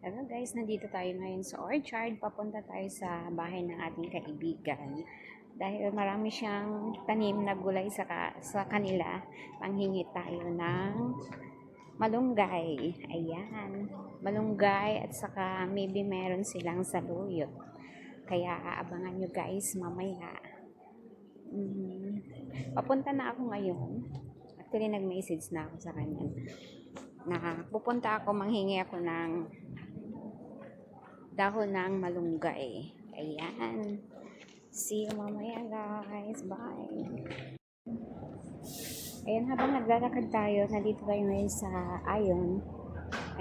Hello guys, nandito tayo ngayon sa orchard. Papunta tayo sa bahay ng ating kaibigan. Dahil marami siyang tanim na gulay sa kanila, panghingi tayo ng malunggay. Ayan, malunggay at saka maybe meron silang saluyot. Kaya aabangan nyo guys mamaya. Papunta na ako ngayon. Actually, nag-message na ako sa kanya na pupunta ako, manghingi ako ng dahon ng malunggay. Ayan. See you mamaya guys. Bye. Ayan, habang naglalakad tayo, nandito tayo ngayon sa Ayon.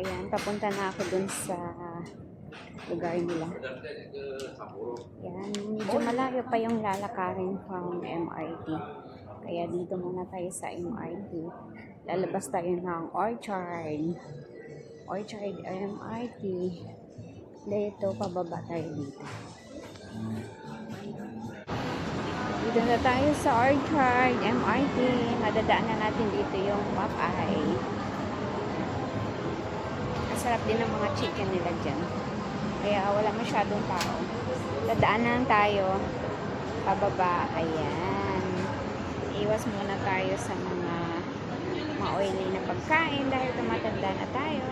Ayan, papunta na ako dun sa lugar nila. Ayan, medyo malayo pa yung lalakarin from MRT. Kaya dito muna tayo sa MRT. Lalabas tayo ng Orchard. Orchard MRT. Dito, pababa tayo dito. Dito na tayo sa Orchard MRT. Madadaanan natin dito yung Mapay. Masarap din ang mga chicken nila dyan. Kaya wala masyadong tao. Dadaanan tayo. Pababa. Ayan. Iwas muna tayo sa mga ma-oily na pagkain dahil tumatanda na tayo.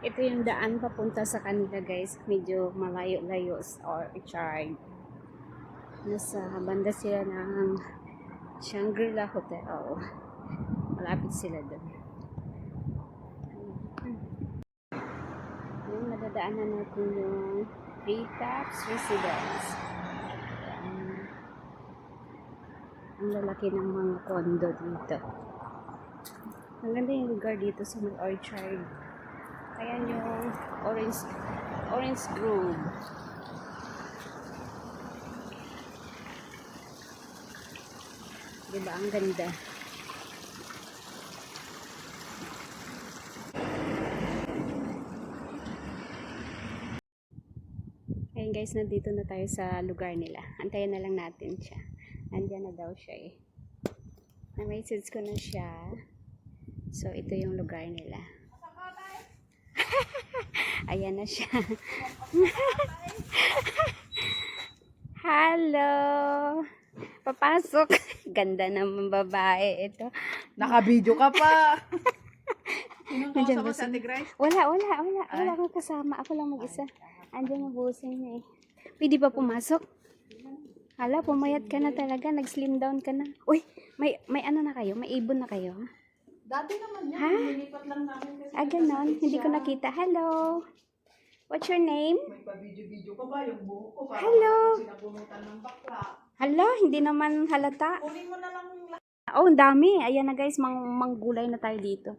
Ito yung daan papunta sa kanila guys. Medyo malayo-layo sa Orchard. Nasa banda sila ng Shangri-La Hotel. Malapit sila doon. Ngayon, madadaanan natin yung Treetops Residence. Ang lalaki ng mga condo dito. Ang ganda yung lugar dito sa Orchard. Ayan yung Orange Grove. Diba? Ang ganda. Ayan guys, nandito na tayo sa lugar nila. Antayin na lang natin siya. Andiyan na daw siya eh. Na-message ko na siya. So, ito yung lugar nila. Ayan na siya. Hello! Papasok. Ganda naman babae ito. Naka-video ka pa. Sinong Nandiyan kausap mo ba sa Ate Grace? Wala akong kasama. Ako lang mag-isa. Andiyan yung busing niya eh. Pwede ba pumasok? Hala, pumayat ka na talaga. Nag-slim down ka na. Uy, may ano na kayo? May ibon na kayo? Dati naman yan. Ha? Nilipat lang namin kasi. Ganon. Hindi ko nakita. Hello. What's your name? May pa-video-video ka ba? Yung buhok ko. Parang Hello. sinapunutan ng bakla. Hala, hindi naman halata. Kunin mo na lang yung lahat. Oh, ang dami. Ayan na guys, manggulay na tayo dito.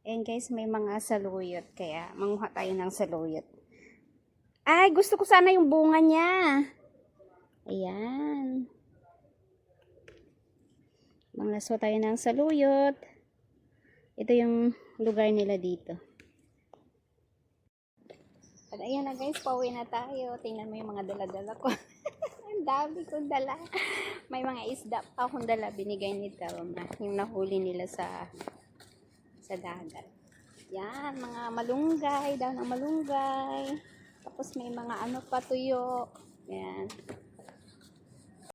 Ayan guys, may mga saluyot. Kaya, manguha tayo ng saluyot. Ay, gusto ko sana yung bunga niya. Ayan. Manglaso tayo ng saluyot. Ito yung lugar nila dito. At ayan na guys, pauwi na tayo. Tingnan mo yung mga dala-dala ko. Ang dami kong dala. May mga isda pa akong dala. Binigay ni Telma. Yung nahuli nila sa dagat. Yan, mga malunggay. Daw ng malunggay. Tapos may mga ano pa, tuyo. Yan.